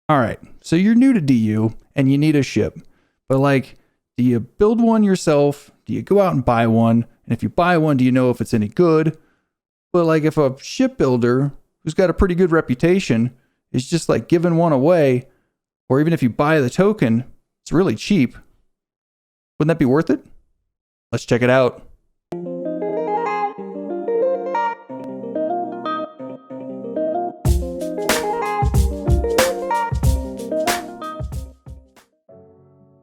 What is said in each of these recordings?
All right, so you're new to DU and you need a ship, but like, do you build one yourself? Do you go out and buy one? And if you buy one, do you know if it's any good? But like, if a shipbuilder who's got a pretty good reputation is just like giving one away, or even if you buy the token, it's really cheap, wouldn't that be worth it? Let's check it out.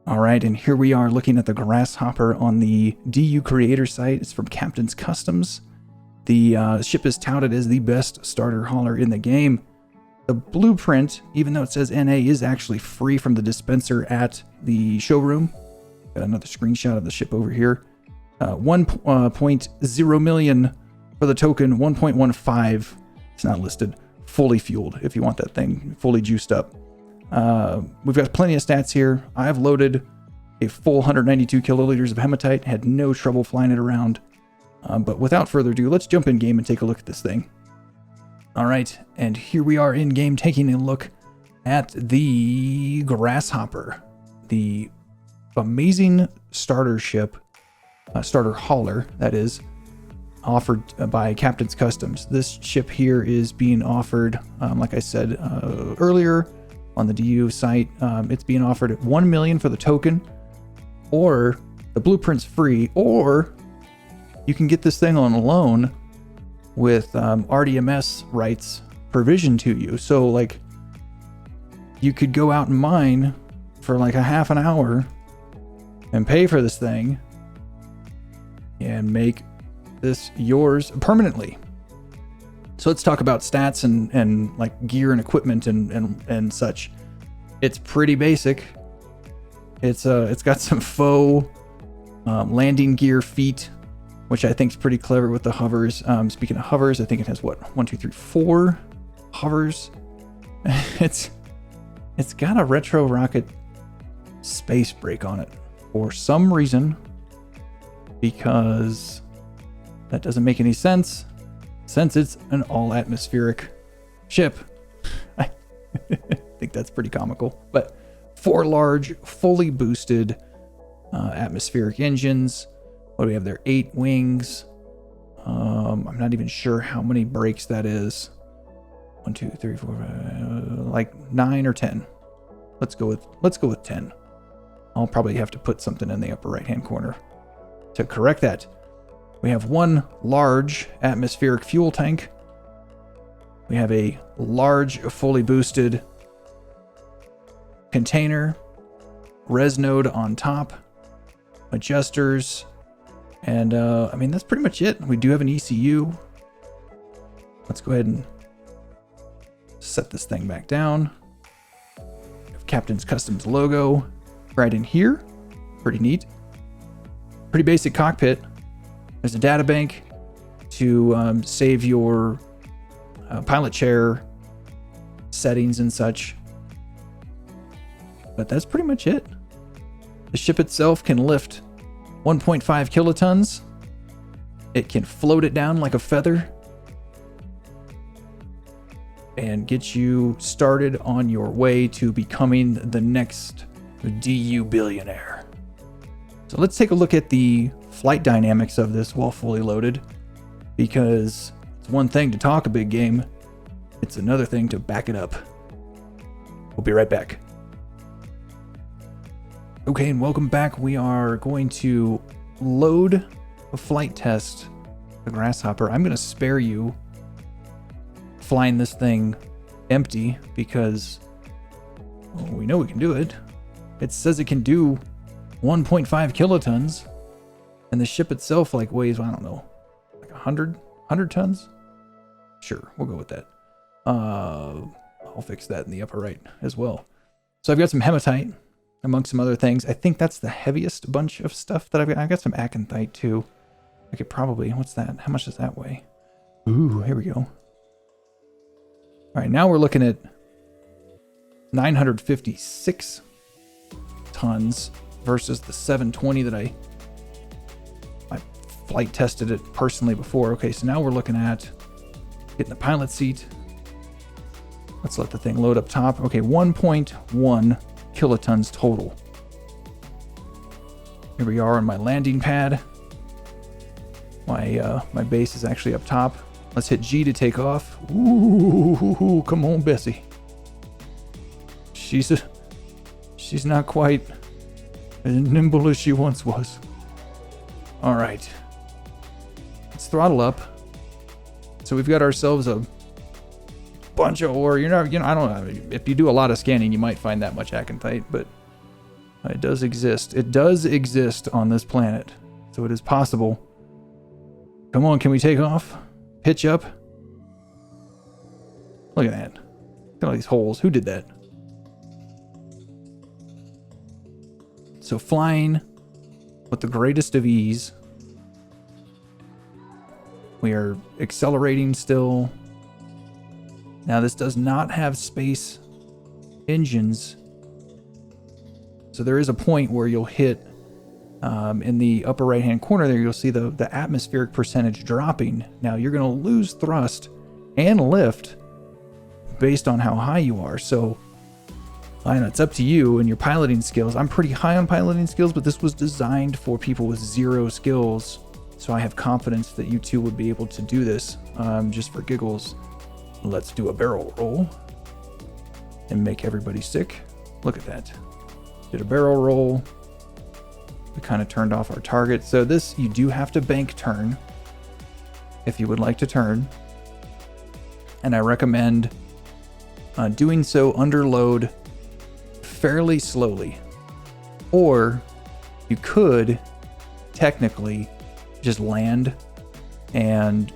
All right, and here we are looking at the Grasshopper on the DU creator site. It's from Captain's Customs. The ship is touted as the best starter hauler in the game. The blueprint, even though it says NA, is actually free from the dispenser at the showroom. Got another screenshot of the ship over here. 1.0 million for the token, 1.15. It's not listed. Fully fueled if you want that thing fully juiced up. We've got plenty of stats here. I've loaded a full 192 kiloliters of hematite, had no trouble flying it around. But without further ado, let's jump in game and take a look at this thing. All right, and here we are in game taking a look at the Grasshopper, the amazing starter ship, starter hauler, that is, offered by Captain's Customs. This ship here is being offered, like I said earlier, on the DU site. It's being offered at 1 million for the token, or the blueprint's free, or you can get this thing on loan with RDMS rights provisioned to you. So like, you could go out and mine for like a half an hour and pay for this thing and make this yours permanently. So let's talk about stats and like gear and equipment and such. It's pretty basic. It's got some faux landing gear feet, which I think is pretty clever with the hovers. Speaking of hovers, I think it has what, 1, 2, 3, 4 hovers. It's got a retro rocket space brake on it for some reason, because that doesn't make any sense since it's an all atmospheric ship. I think that's pretty comical. But 4 large, fully boosted atmospheric engines. What do we have there? 8 wings. I'm not even sure how many brakes that is. 1, 2, 3, 4, like 9 or 10. Let's go with 10. I'll probably have to put something in the upper right hand corner to correct that. We have 1 large atmospheric fuel tank. We have a large, fully boosted container, res node on top, adjusters, and I mean, that's pretty much it. We do have an ECU. Let's go ahead and set this thing back down. We have Captain's Customs logo right in here. Pretty neat. Pretty basic cockpit. There's a data bank to save your pilot chair settings and such. But that's pretty much it. The ship itself can lift 1.5 kilotons. It can float it down like a feather and get you started on your way to becoming the next DU billionaire. So let's take a look at the flight dynamics of this while fully loaded, because it's one thing to talk a big game, it's another thing to back it up. We'll be right back. Okay, and welcome back. We are going to load a flight test, the Grasshopper. I'm going to spare you flying this thing empty because, well, we know we can do it. It says it can do 1.5 kilotons, and the ship itself like weighs, I don't know, like 100 tons? Sure, we'll go with that. I'll fix that in the upper right as well. So I've got some hematite amongst some other things. I think that's the heaviest bunch of stuff that I've got. I've got some acanthite too. I could probably, what's that? How much does that weigh? Ooh, here we go. All right, now we're looking at 956 tons versus the 720 that I flight tested it personally before. Okay, so now we're looking at getting the pilot seat Let's let the thing load up top. Okay, 1.1 kilotons total. Here we are on my landing pad. My base is actually up top. Let's hit G to take off. Ooh, come on, Bessie. She's not quite as nimble as she once was. All right. Let's throttle up. So we've got ourselves a bunch of ore. I don't know. If you do a lot of scanning, you might find that much acanthite, but it does exist. It does exist on this planet. So it is possible. Come on, can we take off? Pitch up. Look at that. Look at all these holes. Who did that? So flying with the greatest of ease. We are accelerating still. Now this does not have space engines. So there is a point where you'll hit in the upper right hand corner there, you'll see the atmospheric percentage dropping. Now you're going to lose thrust and lift based on how high you are. So I know it's up to you and your piloting skills. I'm pretty high on piloting skills, but this was designed for people with 0 skills. So I have confidence that you two would be able to do this. Just for giggles, let's do a barrel roll and make everybody sick. Look at that. Did a barrel roll. We kind of turned off our target. So this, you do have to bank turn if you would like to turn. And I recommend doing so under load fairly slowly. Or you could technically just land and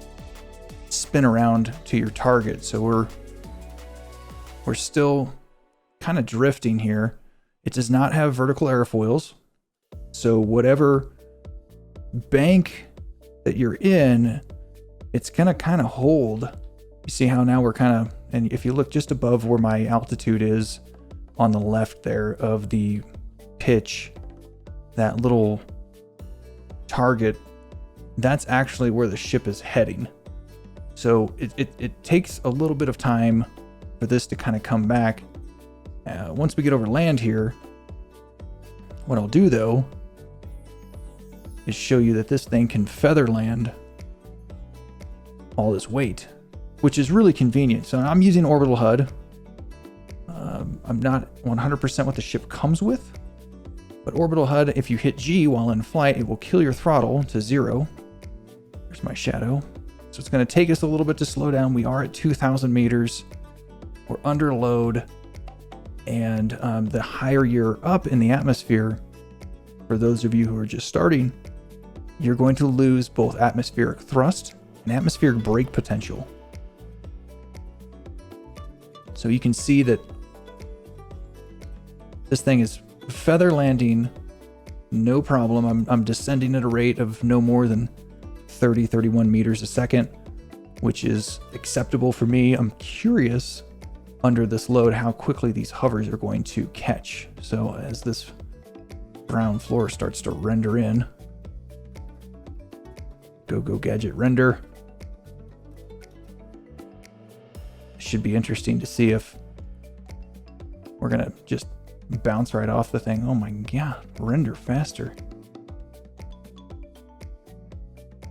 spin around to your target. So we're still kind of drifting here. It does not have vertical airfoils. So whatever bank that you're in, it's going to kind of hold. You see how now we're kind of, and if you look just above where my altitude is on the left there of the pitch, that little target, that's actually where the ship is heading. So it takes a little bit of time for this to kind of come back. Once we get over land here, what I'll do though is show you that this thing can feather land all this weight, which is really convenient. So I'm using orbital HUD. I'm not 100% what the ship comes with, but orbital HUD, if you hit G while in flight, it will kill your throttle to 0. There's my shadow. So it's going to take us a little bit to slow down. We are at 2,000 meters. We're under load. And the higher you're up in the atmosphere, for those of you who are just starting, you're going to lose both atmospheric thrust and atmospheric brake potential. So you can see that this thing is feather landing, no problem. I'm descending at a rate of no more than 31 meters a second, which is acceptable for me. I'm curious under this load how quickly these hovers are going to catch. So as this brown floor starts to render in, go gadget render. Should be interesting to see if we're gonna just bounce right off the thing. Oh my god, render faster.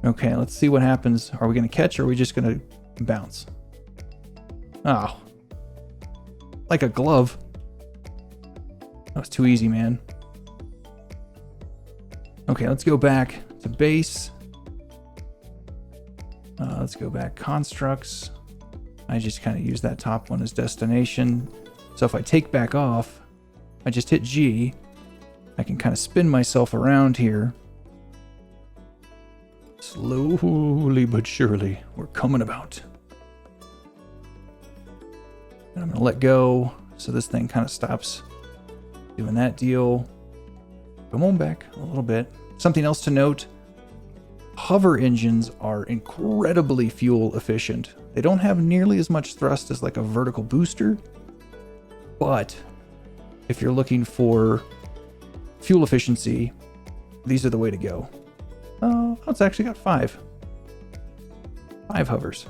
Okay, let's see what happens. Are we gonna catch or are we just gonna bounce? Oh, like a glove. That was too easy, man. Okay, let's go back to base. Let's go back constructs. I just kind of use that top one as destination. So if I take back off, I just hit G. I can kind of spin myself around here. Slowly but surely, we're coming about. And I'm going to let go so this thing kind of stops doing that deal. Come on back a little bit. Something else to note, hover engines are incredibly fuel efficient. They don't have nearly as much thrust as like a vertical booster, but if you're looking for fuel efficiency, these are the way to go. Oh, it's actually got 5 hovers.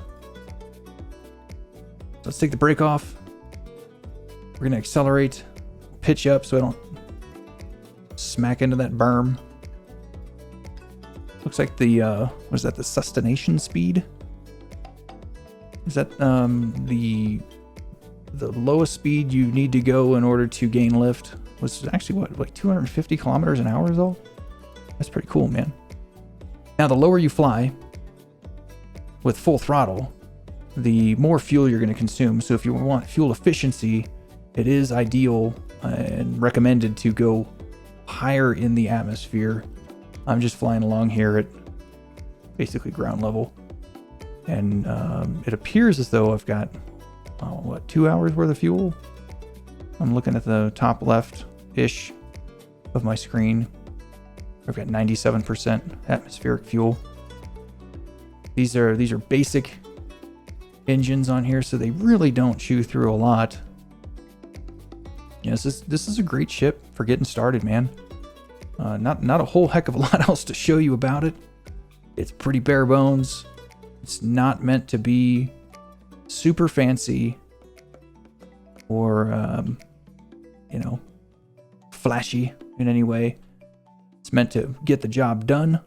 Let's take the brake off. We're going to accelerate, pitch up so I don't smack into that berm. Looks like the, what is that, the Sustentation Speed? Is that the lowest speed you need to go in order to gain lift? Was actually, what, like 250 kilometers an hour is all? That's pretty cool, man. Now, the lower you fly with full throttle, the more fuel you're going to consume. So if you want fuel efficiency, it is ideal and recommended to go higher in the atmosphere. I'm just flying along here at basically ground level. And it appears as though I've got, 2 hours worth of fuel? I'm looking at the top left-ish of my screen. I've got 97% atmospheric fuel. These are basic engines on here, so they really don't chew through a lot. Yes, this is a great ship for getting started, man. Not a whole heck of a lot else to show you about it. It's pretty bare bones. It's not meant to be super fancy or, flashy in any way. It's meant to get the job done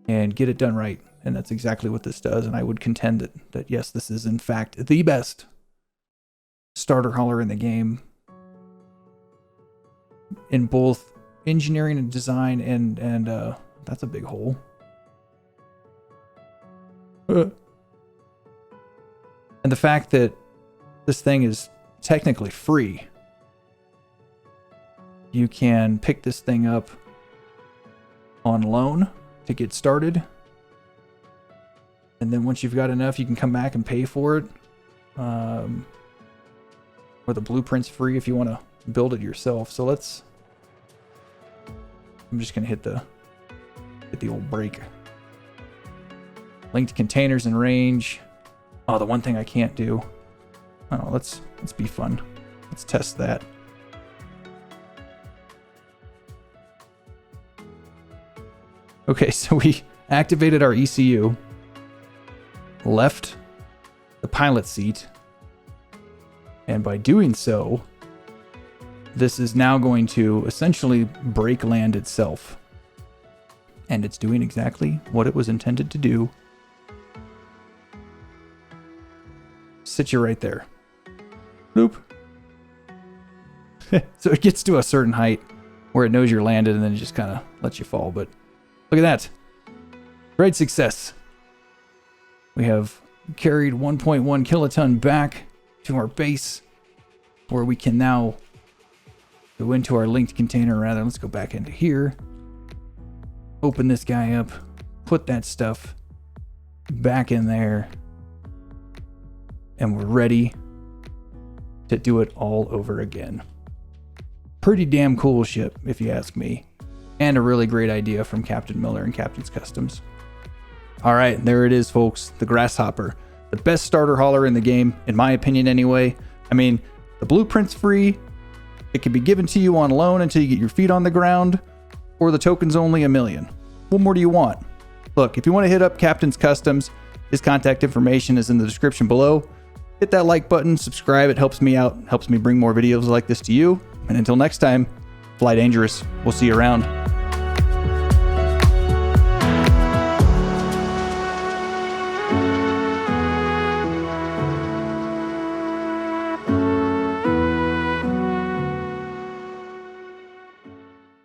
and get it done right. And that's exactly what this does. And I would contend that yes, this is in fact the best starter hauler in the game in both engineering and design. And that's a big hole. And the fact that this thing is technically free. You can pick this thing up on loan to get started. And then once you've got enough, you can come back and pay for it. Or the blueprint's free if you want to build it yourself. So I'm just going to hit the old brake. Linked containers and range. Oh, the one thing I can't do. Oh, let's be fun. Let's test that. Okay, so we activated our ECU, left the pilot seat, and by doing so, this is now going to essentially brake land itself. And it's doing exactly what it was intended to do. Sit you right there. Bloop. So it gets to a certain height where it knows you're landed and then it just kind of lets you fall. But look at that. Great success. We have carried 1.1 kiloton back to our base where we can now go into our linked container. Rather, let's go back into here. Open this guy up. Put that stuff back in there. And we're ready to do it all over again. Pretty damn cool ship, if you ask me. And a really great idea from CaptainMiller and Captain's Customs. All right, there it is, folks. The Grasshopper. The best starter hauler in the game, in my opinion anyway. I mean, the blueprint's free. It can be given to you on loan until you get your feet on the ground. Or the token's only $1 million. What more do you want? Look, if you want to hit up Captain's Customs, his contact information is in the description below. Hit that like button, subscribe. It helps me out, helps me bring more videos like this to you. And until next time, fly dangerous. We'll see you around.